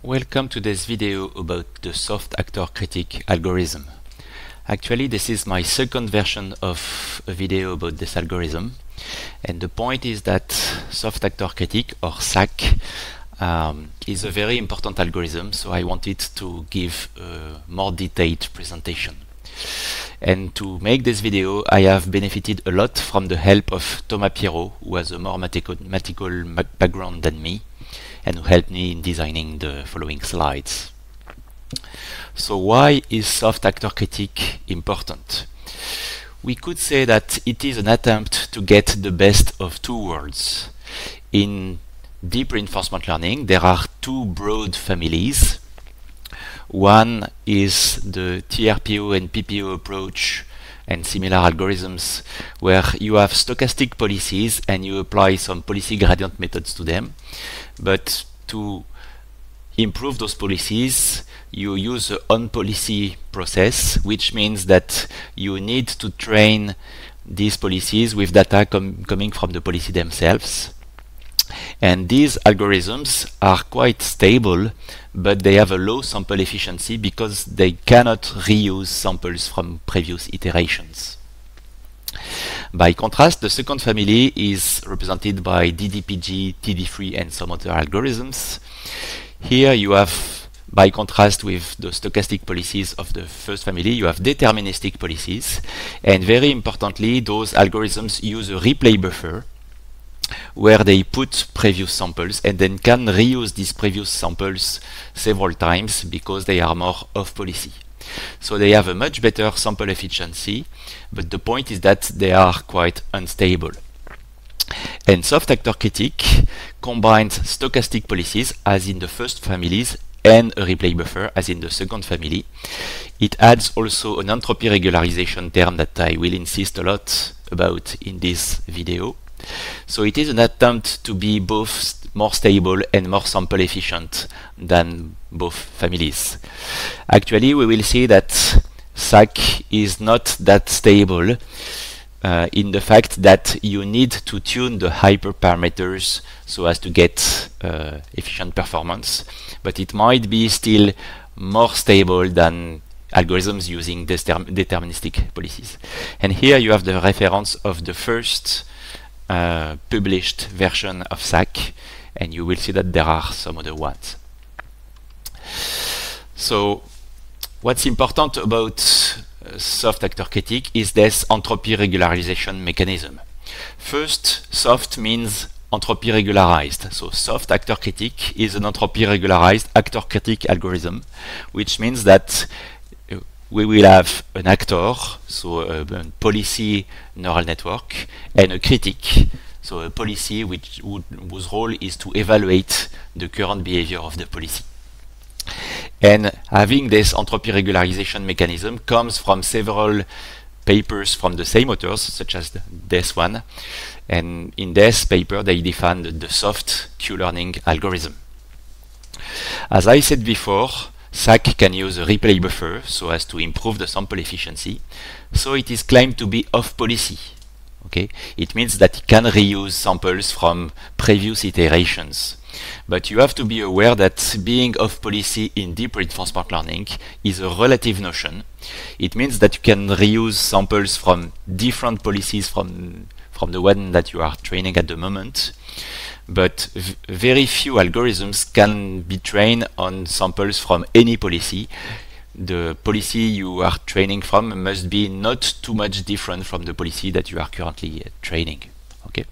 Welcome to this video about the soft actor critique algorithm. Actually, this is my second version of a video about this algorithm, and the point is that soft actor critique, or SAC, is a very important algorithm, so I wanted to give a more detailed presentation. And to make this video, I have benefited a lot from the help of Thomas Pierrot, who has a more mathematical background than me, and who helped me in designing the following slides. So why is soft actor critique important? We could say that it is an attempt to get the best of two worlds. In deep reinforcement learning, there are two broad families. One is the TRPO and PPO approach and similar algorithms, where you have stochastic policies and you apply some policy gradient methods to them. But to improve those policies, you use the on-policy process, which means that you need to train these policies with data coming from the policy themselves. And these algorithms are quite stable, but they have a low sample efficiency because they cannot reuse samples from previous iterations. By contrast, the second family is represented by DDPG, TD3, and some other algorithms. Here you have, by contrast with the stochastic policies of the first family, you have deterministic policies, and very importantly, those algorithms use a replay buffer where they put previous samples and then can reuse these previous samples several times because they are more off policy. So they have a much better sample efficiency, but the point is that they are quite unstable. And soft actor critique combines stochastic policies as in the first families and a replay buffer as in the second family. It adds also an entropy regularization term that I will insist a lot about in this video. So it is an attempt to be both more stable and more sample efficient than both families. Actually, we will see that SAC is not that stable in the fact that you need to tune the hyperparameters so as to get efficient performance, but it might be still more stable than algorithms using deterministic policies. And here you have the reference of the first published version of SAC, and you will see that there are some other ones. So what's important about soft actor critique is this entropy regularization mechanism. First, soft means entropy regularized. So soft actor critique is an entropy regularized actor critique algorithm, which means that we will have an actor, so a policy neural network, and a critic, so a policy whose role is to evaluate the current behavior of the policy. And having this entropy regularization mechanism comes from several papers from the same authors, such as this one. And in this paper, they defined the soft Q-learning algorithm. As I said before, SAC can use a replay buffer so as to improve the sample efficiency. So it is claimed to be off policy. Okay, it means that it can reuse samples from previous iterations. But you have to be aware that being off policy in deep reinforcement learning is a relative notion. It means that you can reuse samples from different policies from the one that you are training at the moment. But very few algorithms can be trained on samples from any policy. The policy you are training from must be not too much different from the policy that you are currently training. Okay.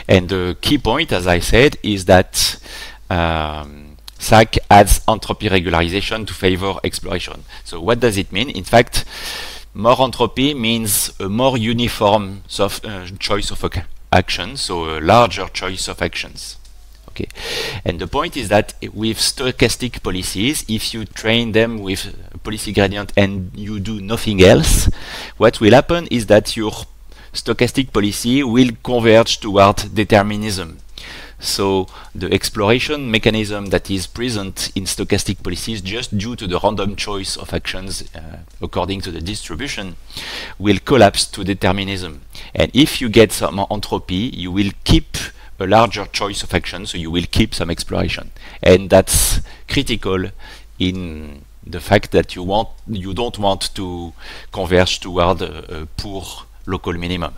And the key point, as I said, is that SAC adds entropy regularization to favor exploration. So what does it mean? In fact, more entropy means a more uniform choice of actions, so a larger choice of actions. Okay, and the point is that with stochastic policies, if you train them with a policy gradient and you do nothing else, what will happen is that your stochastic policy will converge toward determinism. So the exploration mechanism that is present in stochastic policies, just due to the random choice of actions according to the distribution, will collapse to determinism. And if you get some entropy, you will keep a larger choice of action, so you will keep some exploration. And that's critical in the fact that you don't want to converge toward a poor local minimum.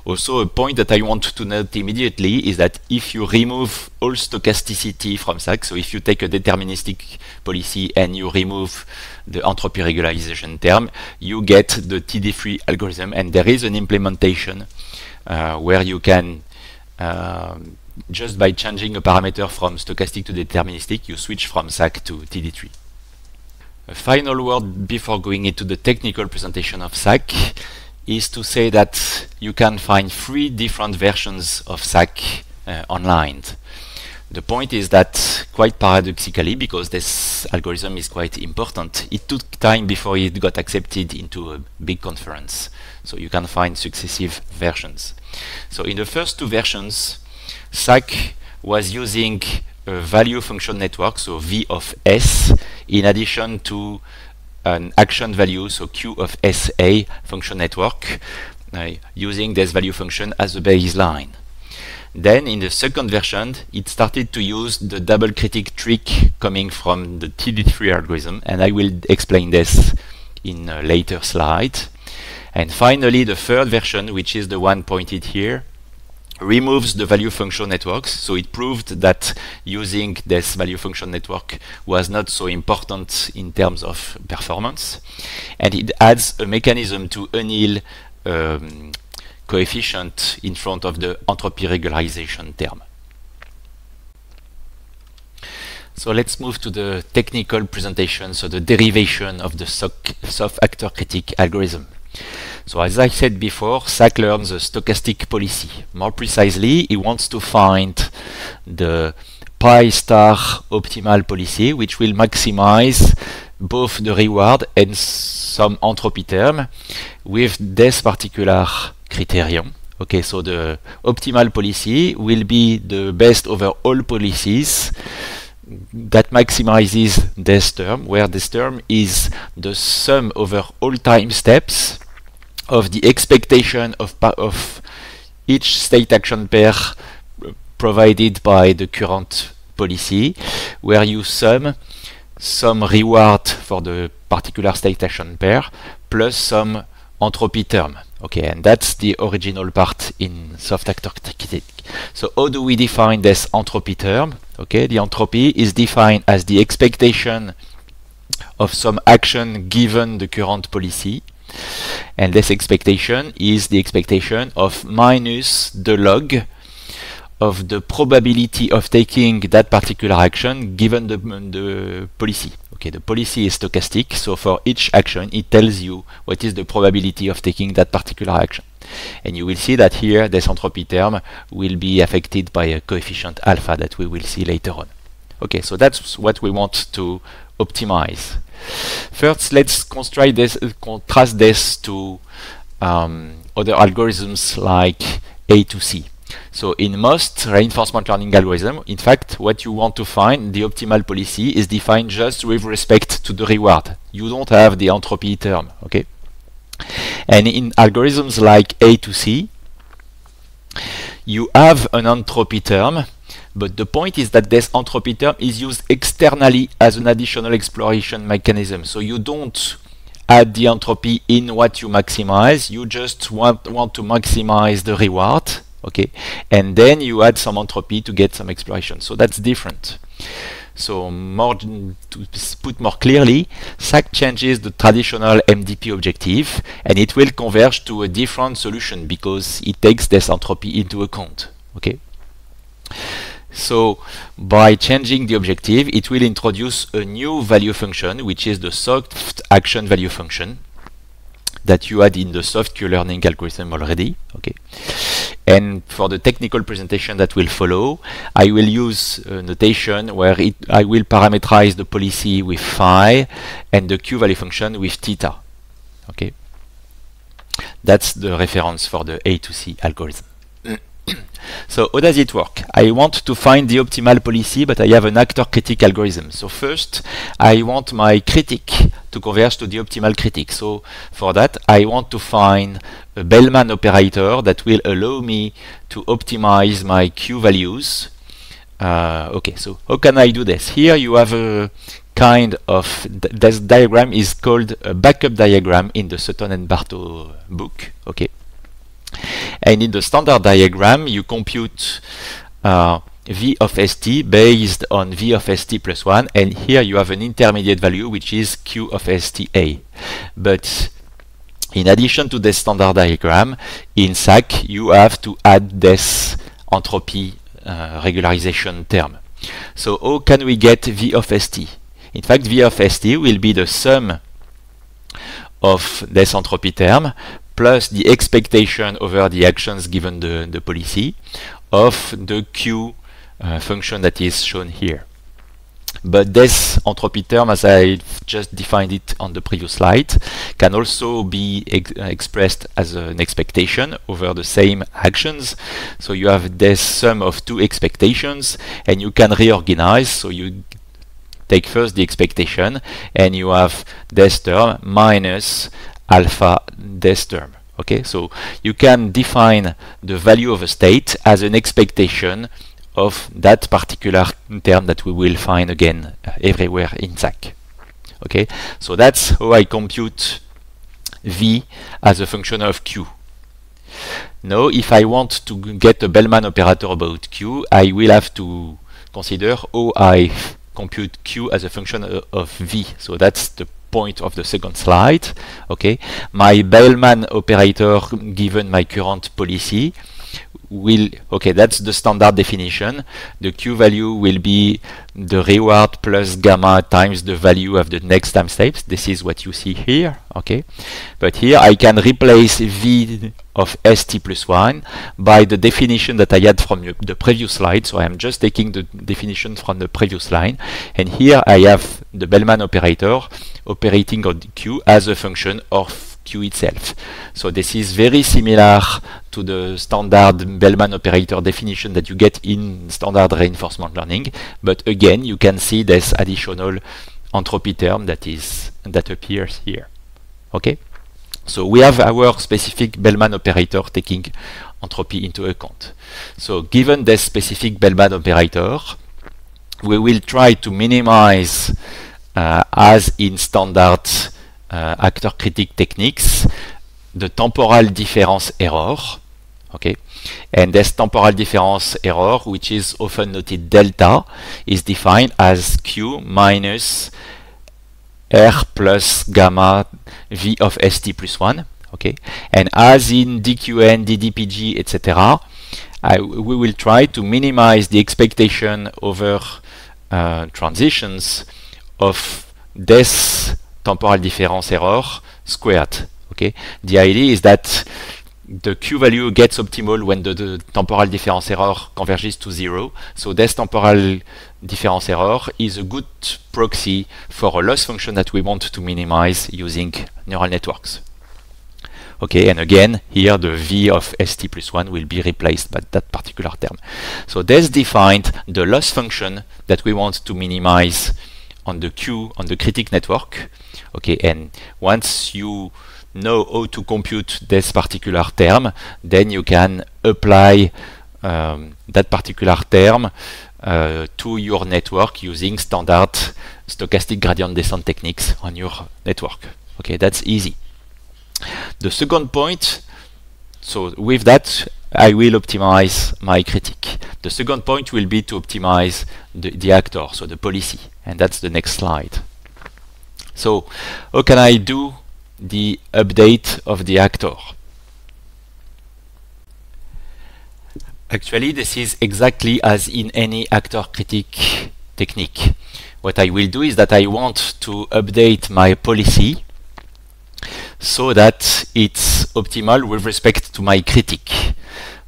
Also, a point that I want to note immediately is that if you remove all stochasticity from SAC, so if you take a deterministic policy and you remove the entropy regularization term, you get the TD3 algorithm, and there is an implementation where you can, just by changing a parameter from stochastic to deterministic, you switch from SAC to TD3. A final word before going into the technical presentation of SAC is to say that you can find 3 different versions of SAC online. The point is that, quite paradoxically, because this algorithm is quite important, it took time before it got accepted into a big conference. So you can find successive versions. So in the first 2 versions, SAC was using a value function network, so V of S, in addition to an action value, so Q of SA function network, using this value function as a baseline. Then in the second version, it started to use the double critic trick coming from the TD3 algorithm, and I will explain this in a later slide. And finally, the third version, which is the one pointed here, removes the value function networks, so it proved that using this value function network was not so important in terms of performance, and it adds a mechanism to anneal coefficient in front of the entropy regularization term. So let's move to the technical presentation, so the derivation of the soft actor critic algorithm. So as I said before, SAC learns a stochastic policy. More precisely, it wants to find the pi star optimal policy, which will maximize both the reward and some entropy term with this particular criterion. Okay, so the optimal policy will be the best over all policies that maximizes this term, where this term is the sum over all time steps of the expectation of each state action pair provided by the current policy, where you sum some reward for the particular state action pair plus some entropy term. Okay, and that's the original part in soft actor critic. So how do we define this entropy term? Okay, the entropy is defined as the expectation of some action given the current policy, and this expectation is the expectation of minus the log of the probability of taking that particular action given the policy. Okay, the policy is stochastic, so for each action it tells you what is the probability of taking that particular action. And you will see that here this entropy term will be affected by a coefficient alpha that we will see later on. Okay, so that's what we want to optimize. First, let's contrast this to other algorithms like A to C. So in most reinforcement learning algorithm, in fact, what you want to find, the optimal policy, is defined just with respect to the reward. You don't have the entropy term, okay? And in algorithms like A to C, you have an entropy term, but the point is that this entropy term is used externally as an additional exploration mechanism. So you don't add the entropy in what you maximize, you just want to maximize the reward, okay, and then you add some entropy to get some exploration. So that's different. So to put more clearly, SAC changes the traditional MDP objective, and it will converge to a different solution because it takes this entropy into account. Okay. So by changing the objective, it will introduce a new value function, which is the soft action value function that you had in the soft Q-learning algorithm already. Okay. And for the technical presentation that will follow, I will use a notation where I will parameterize the policy with phi and the Q value function with theta. Okay. That's the reference for the A to C algorithm. So how does it work? I want to find the optimal policy, but I have an actor critic algorithm. So first, I want my critic to converge to the optimal critic. So for that, I want to find a Bellman operator that will allow me to optimize my Q values. Okay, so how can I do this? Here you have a kind of, this diagram is called a backup diagram in the Sutton and Barto book. Okay. And in the standard diagram, you compute v of st based on v of st plus 1, and here you have an intermediate value which is q of sta. But in addition to the standard diagram, in SAC you have to add this entropy regularization term. So how can we get v of st? In fact, v of st will be the sum of this entropy term plus the expectation over the actions given the policy of the Q function that is shown here. But this entropy term, as I just defined it on the previous slide, can also be expressed as an expectation over the same actions. So you have this sum of two expectations, and you can reorganize. So you take first the expectation, and you have this term minus alpha this term. Okay, so you can define the value of a state as an expectation of that particular term that we will find again everywhere in SAC. Okay, so that's how I compute v as a function of q. Now, if I want to get a Bellman operator about q, I will have to consider how I compute q as a function of v. So that's the point of the second slide. Okay, my Bellman operator given my current policy will, okay, that's the standard definition. The Q value will be the reward plus gamma times the value of the next time steps. This is what you see here. Okay, but here I can replace v of st plus 1 by the definition that I had from the previous slide. So I am just taking the definition from the previous line, and here I have the Bellman operator operating on Q as a function of Q itself. So this is very similar to the standard Bellman operator definition that you get in standard reinforcement learning, but again you can see this additional entropy term that appears here. Okay, so we have our specific Bellman operator taking entropy into account. So given this specific Bellman operator, we will try to minimize as in standard actor critic techniques the temporal difference error. Okay, and this temporal difference error, which is often noted delta, is defined as q minus r plus gamma v of st plus 1. Okay, and as in dqn, ddpg, etc., we will try to minimize the expectation over transitions of this temporal difference error squared. Okay, the idea is that the Q value gets optimal when the temporal difference error converges to 0. So this temporal difference error is a good proxy for a loss function that we want to minimize using neural networks. Okay, and again, here the v of st plus 1 will be replaced by that particular term. So this defined the loss function that we want to minimize on the Q, on the critic network. Okay, and once you know how to compute this particular term, then you can apply that particular term to your network using standard stochastic gradient descent techniques on your network. Okay, that's easy. The second point, so with that I will optimize my critic. The second point will be to optimize the actor, so the policy, and that's the next slide. So how can I do the update of the actor? Actually, this is exactly as in any actor critic technique. What I will do is that I want to update my policy so that it's optimal with respect to my critic.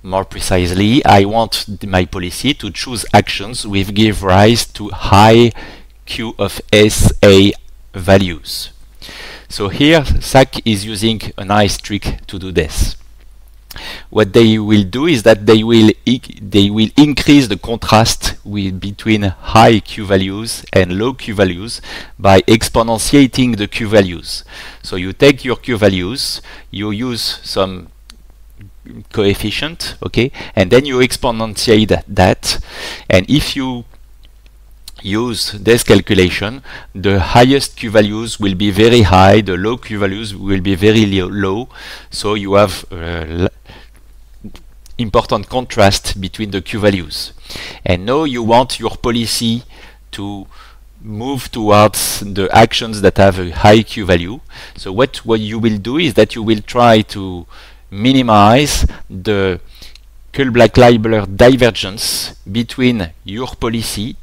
More precisely, I want my policy to choose actions which give rise to high Q of SA values. So here SAC is using a nice trick to do this. what they will do is that they will increase the contrast between high Q values and low Q values by exponentiating the Q values. So you take your Q values, you use some coefficient, okay, and then you exponentiate that, and if you use this calculation, the highest Q values will be very high, the low Q values will be very low, so you have important contrast between the Q values. And now you want your policy to move towards the actions that have a high Q value. So what you will do is that you will try to minimize the Kullback-Leibler divergence between your policy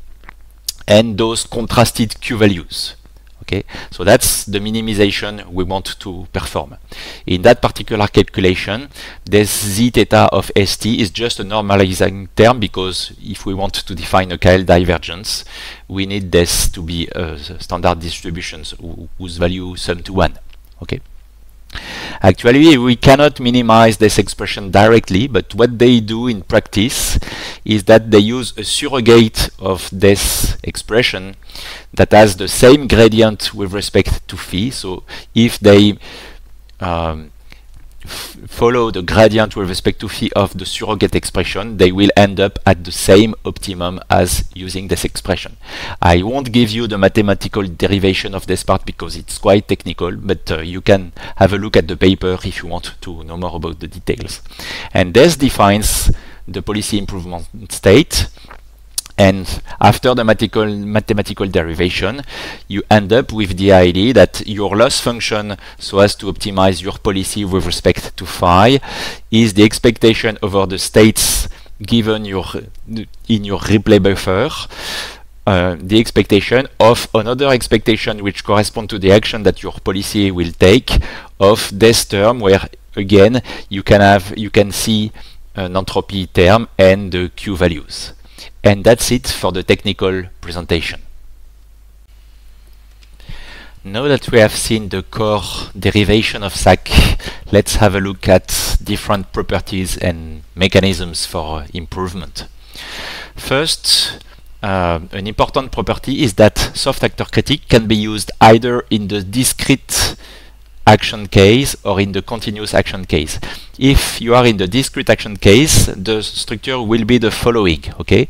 and those contrasted Q values. Okay, so that's the minimization we want to perform. In that particular calculation, this z theta of st is just a normalizing term, because if we want to define a KL divergence, we need this to be standard distributions whose value sum to 1. Okay. Actually, we cannot minimize this expression directly, but what they do in practice is that they use a surrogate of this expression that has the same gradient with respect to phi. So if they follow the gradient with respect to phi of the surrogate expression, they will end up at the same optimum as using this expression. I won't give you the mathematical derivation of this part because it's quite technical, but you can have a look at the paper if you want to know more about the details. And this defines the policy improvement state. And after the mathematical derivation, you end up with the idea that your loss function, so as to optimize your policy with respect to phi, is the expectation over the states given in your replay buffer, the expectation of another expectation which corresponds to the action that your policy will take of this term, where again you can see an entropy term and the Q values. And that's it for the technical presentation. Now that we have seen the core derivation of SAC, let's have a look at different properties and mechanisms for improvement. First, an important property is that soft actor critique can be used either in the discrete action case or in the continuous action case. If you are in the discrete action case, the structure will be the following. Okay,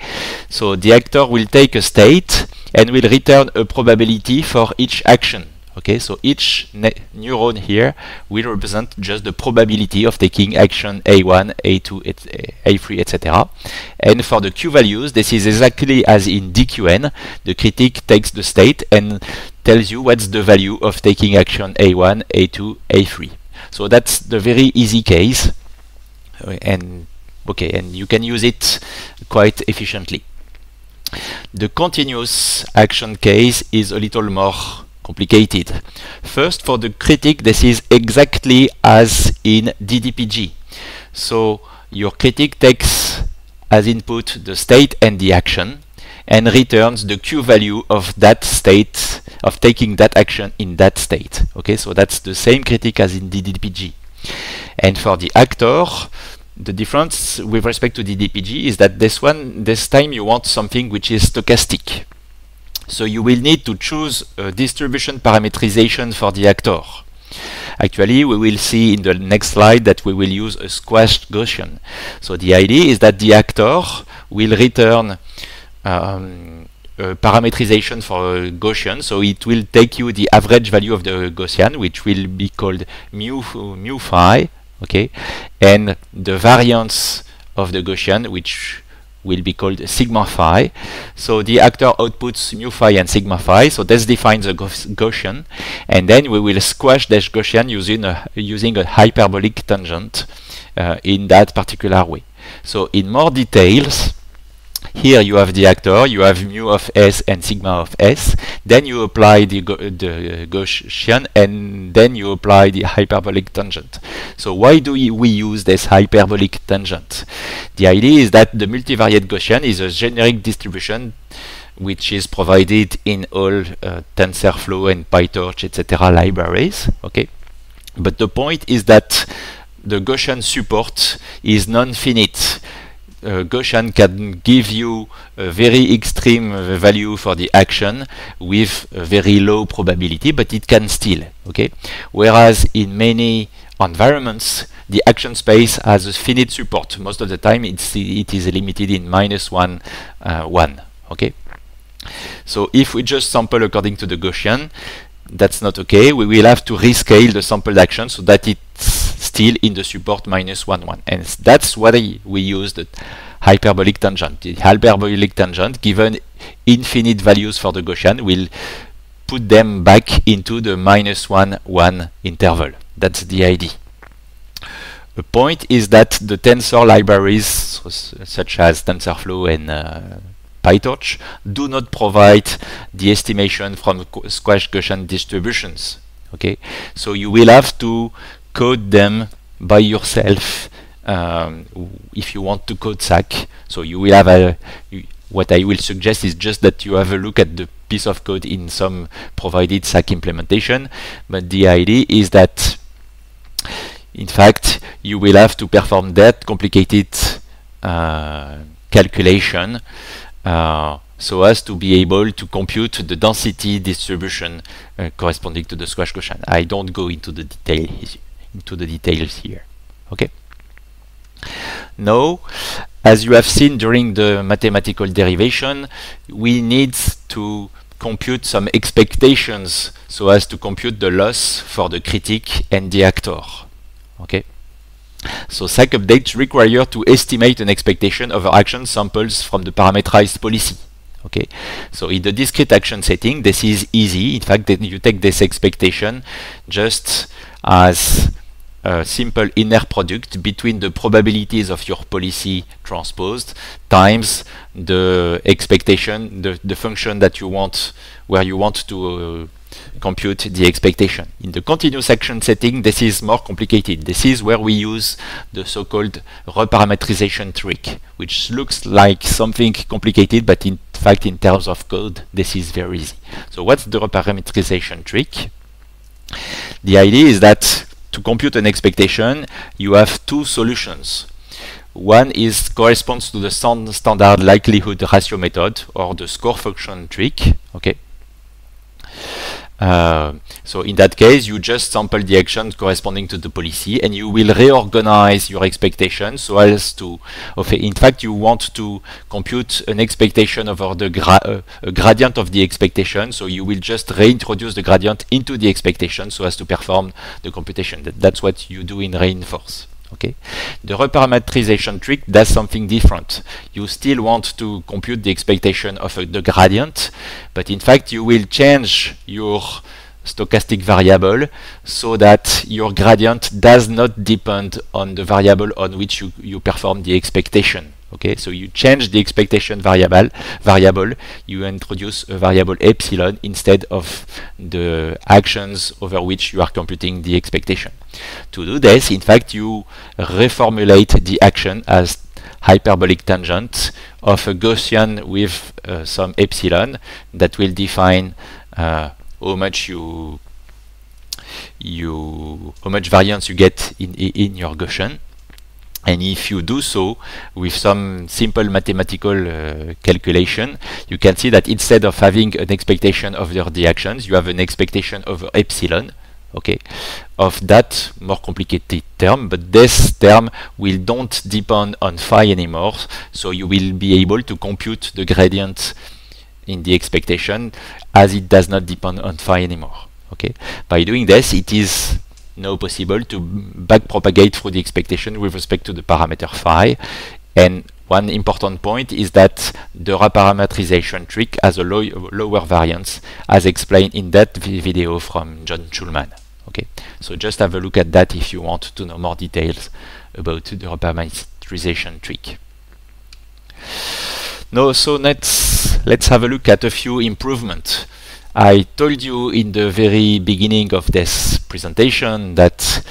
so the actor will take a state and will return a probability for each action. Okay, so each neuron here will represent just the probability of taking action A1, A2, A3, etc. And for the Q values, this is exactly as in DQN. The critic takes the state and tells you what's the value of taking action A1, A2, A3. So that's the very easy case, and you can use it quite efficiently. The continuous action case is a little more complicated. First, for the critic, this is exactly as in DDPG. So your critic takes as input the state and the action, and returns the Q value of that state, of taking that action in that state. Okay, so that's the same critic as in DDPG. And for the actor, the difference with respect to DDPG is that this time you want something which is stochastic. So you will need to choose a distribution parametrization for the actor. Actually, we will see in the next slide that we will use a squashed Gaussian. So the idea is that the actor will return a parametrization for a Gaussian, so it will take you the average value of the Gaussian, which will be called mu phi, okay, and the variance of the Gaussian, which will be called sigma phi. So the actor outputs mu phi and sigma phi, so this defines a Gaussian, and then we will squash this Gaussian using a hyperbolic tangent in that particular way. So in more details, here you have the actor, you have mu of s and sigma of s, then you apply the Gaussian, and then you apply the hyperbolic tangent. So why do we use this hyperbolic tangent? The idea is that the multivariate Gaussian is a generic distribution which is provided in all TensorFlow and PyTorch, etc. libraries. Okay, but the point is that the Gaussian support is non-finite. Gaussian can give you a very extreme value for the action with a very low probability, but it can still, okay? Whereas in many environments, the action space has a finite support. Most of the time it is limited in -1, 1, okay? So if we just sample according to the Gaussian, that's not okay. We will have to rescale the sampled action so that it's still in the support -1, 1. And that's why we use the hyperbolic tangent. The hyperbolic tangent, given infinite values for the Gaussian, will put them back into the -1, 1 interval. That's the idea. The point is that the tensor libraries, such as TensorFlow and PyTorch, do not provide the estimation from squash Gaussian distributions. Okay, so you will have to code them by yourself if you want to code SAC. So you will have what I will suggest is just that you have a look at the piece of code in some provided SAC implementation. But the idea is that, in fact, you will have to perform that complicated calculation so as to be able to compute the density distribution corresponding to the squash Gaussian. I don't go into the details here. Okay. Now, as you have seen during the mathematical derivation, we need to compute some expectations so as to compute the loss for the critic and the actor. Okay. So SAC updates require to estimate an expectation over action samples from the parameterized policy. Okay, so in the discrete action setting, this is easy. In fact, you take this expectation just as a simple inner product between the probabilities of your policy transposed times the expectation, the function that you want, where you want to compute the expectation. In the continuous action setting, this is more complicated. This is where we use the so-called reparametrization trick, which looks like something complicated, but in fact, in terms of code, this is very easy. So what's the reparametrization trick? The idea is that to compute an expectation, you have two solutions. One is corresponds to the standard likelihood ratio method, or the score function trick. Okay. So in that case, you just sample the action corresponding to the policy, and you will reorganize your expectation so as to, in fact, you want to compute an expectation over the gradient of the expectation, so you will just reintroduce the gradient into the expectation so as to perform the computation. That's what you do in reinforce. Okay. The reparametrization trick does something different. You still want to compute the expectation of the gradient, but in fact you will change your stochastic variable so that your gradient does not depend on the variable on which you perform the expectation. Okay, so you change the expectation variable, you introduce a variable epsilon instead of the actions over which you are computing the expectation. To do this, in fact, you reformulate the action as hyperbolic tangent of a Gaussian with some epsilon that will define how much variance you get in your Gaussian. And if you do so with some simple mathematical calculation, you can see that instead of having an expectation over the actions, you have an expectation over epsilon, okay, of that more complicated term, but this term will don't depend on phi anymore, so you will be able to compute the gradient in the expectation as it does not depend on phi anymore. Okay, by doing this, it is now possible to backpropagate through the expectation with respect to the parameter phi. And one important point is that the reparametrization trick has a lower variance, as explained in that video from John Schulman. Okay, so just have a look at that if you want to know more details about the reparametrization trick. Now, so let's have a look at a few improvements. I told you in the very beginning of this presentation that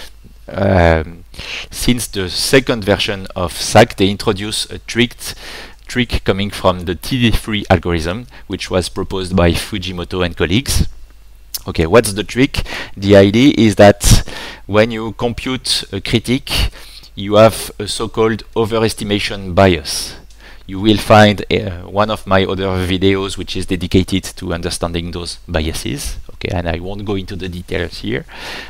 since the second version of SAC, they introduced a trick coming from the TD3 algorithm, which was proposed by Fujimoto and colleagues. Okay, what's the trick? The idea is that when you compute a critique, you have a so-called overestimation bias. You will find one of my other videos which is dedicated to understanding those biases. Okay, and I won't go into the details here,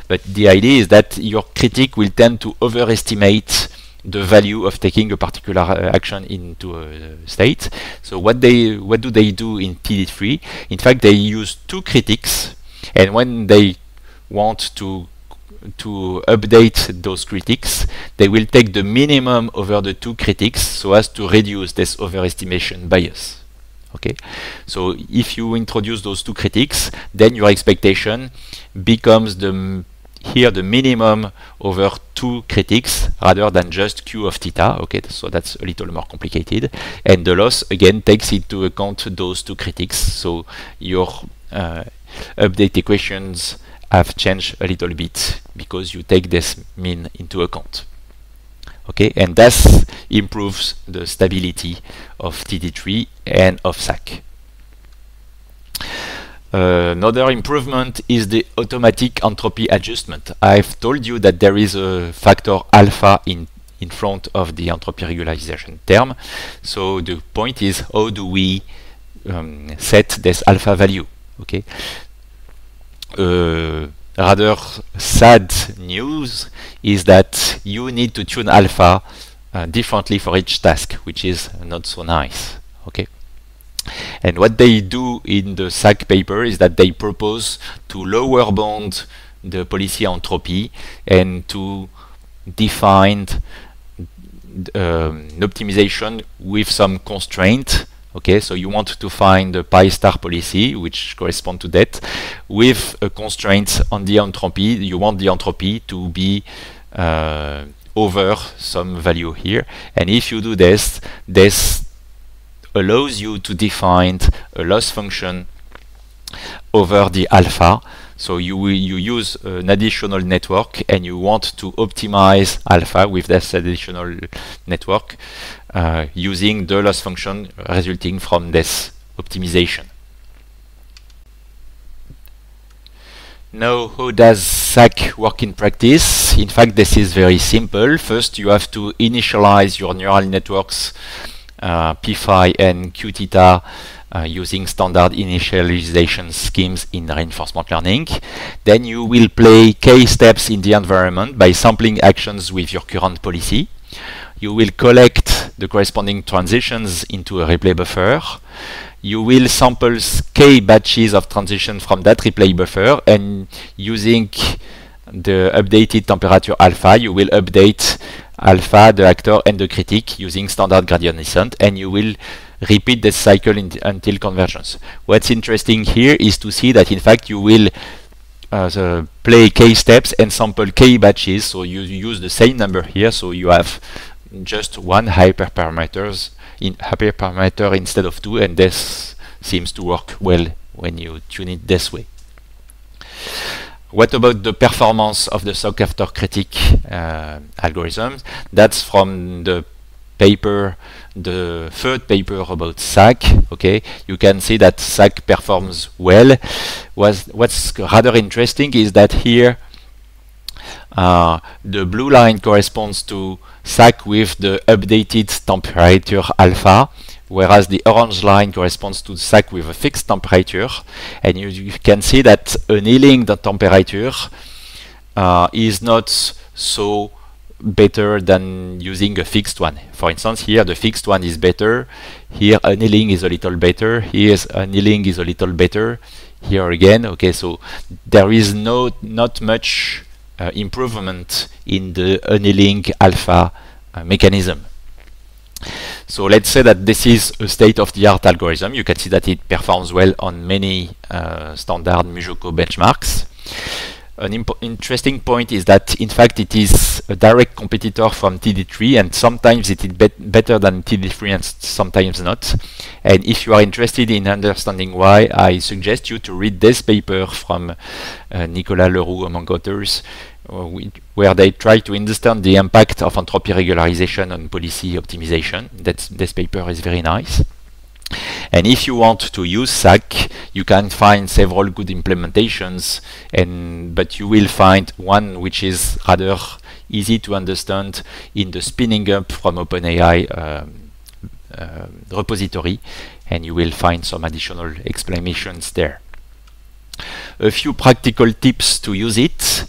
but the idea is that your critique will tend to overestimate the value of taking a particular action into a state. So what do they do in TD3? In fact, they use two critiques, and when they want to update those critiques, they will take the minimum over the two critiques so as to reduce this overestimation bias. Okay, so if you introduce those two critiques, then your expectation becomes the minimum over two critiques rather than just Q of theta. Okay, so that's a little more complicated, and the loss again takes into account those two critiques, so your update equations have changed a little bit because you take this mean into account. Okay, and that improves the stability of TD3 and of SAC. Another improvement is the automatic entropy adjustment. I've told you that there is a factor alpha in front of the entropy regularization term. So the point is, how do we set this alpha value? Okay. Rather sad news is that you need to tune alpha differently for each task, which is not so nice. Okay. And what they do in the SAC paper is that they propose to lower bound the policy entropy and to define an optimization with some constraint. Okay, so you want to find a pi star policy which correspond to that with a constraint on the entropy. You want the entropy to be over some value here, and if you do this, this allows you to define a loss function over the alpha. So you use an additional network and you want to optimize alpha with this additional network using the loss function resulting from this optimization. Now, how does SAC work in practice? In fact, this is very simple. First, you have to initialize your neural networks P phi and Q theta using standard initialization schemes in reinforcement learning. Then you will play K steps in the environment by sampling actions with your current policy. You will collect the corresponding transitions into a replay buffer. You will sample K batches of transition from that replay buffer, and using the updated temperature alpha, you will update alpha, the actor, and the critic using standard gradient descent, and you will repeat this cycle until convergence. What's interesting here is to see that in fact you will play K steps and sample K batches, so you use the same number here, so you have just one hyperparameter instead of two, and this seems to work well when you tune it this way. What about the performance of the SOC after critique algorithms? That's from the paper, the third paper about SAC. Okay, you can see that SAC performs well. What's rather interesting is that here the blue line corresponds to SAC with the updated temperature alpha, whereas the orange line corresponds to SAC with a fixed temperature, and you can see that annealing the temperature is not so better than using a fixed one. For instance, here the fixed one is better, here annealing is a little better, here annealing is a little better, here again. Okay, so there is not much improvement in the annealing alpha mechanism. So let's say that this is a state-of-the-art algorithm. You can see that it performs well on many standard MuJoCo benchmarks. An interesting point is that in fact it is a direct competitor from TD3, and sometimes it is better than TD3 and sometimes not. And if you are interested in understanding why, I suggest you to read this paper from Nicolas Leroux among others, where they try to understand the impact of entropy regularization on policy optimization. This paper is very nice. And if you want to use SAC, you can find several good implementations, but you will find one which is rather easy to understand in the spinning up from OpenAI repository, and you will find some additional explanations there. A few practical tips to use it.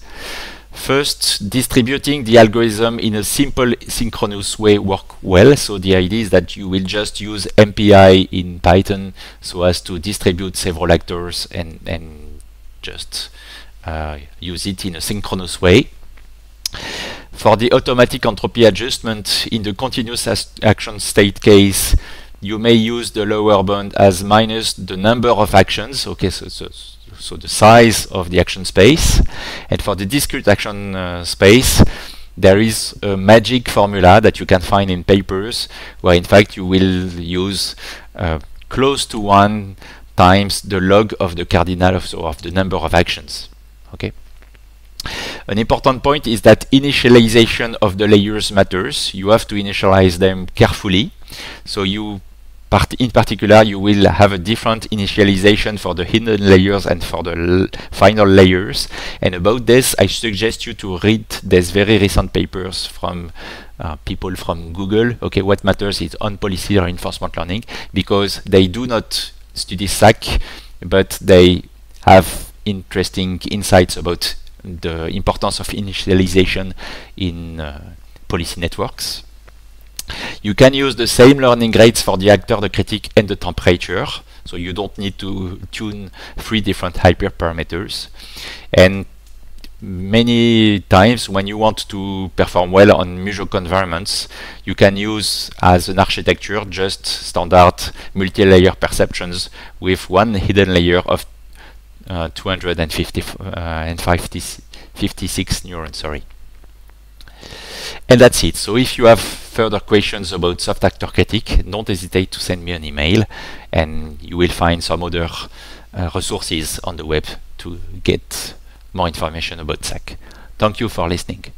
First, distributing the algorithm in a simple synchronous way work well. So the idea is that you will just use MPI in Python so as to distribute several actors and just use it in a synchronous way. For the automatic entropy adjustment in the continuous action state case, you may use the lower bound as minus the number of actions. Okay, so the size of the action space. And for the discrete action space, there is a magic formula that you can find in papers where in fact you will use close to 1 times the log of the cardinal of the number of actions. Okay. An important point is that initialization of the layers matters. You have to initialize them carefully. So in particular, you will have a different initialization for the hidden layers and for the final layers. And about this, I suggest you to read these very recent papers from people from Google. Okay, what matters is on policy reinforcement learning, because they do not study SAC, but they have interesting insights about the importance of initialization in policy networks. You can use the same learning rates for the actor, the critic, and the temperature. So you don't need to tune 3 different hyperparameters. And many times when you want to perform well on Muzhok environments, you can use as an architecture just standard multi-layer perceptions with one hidden layer of 256 neurons, sorry. And that's it. So if you have further questions about soft actor critique, don't hesitate to send me an email, and you will find some other resources on the web to get more information about SAC. Thank you for listening.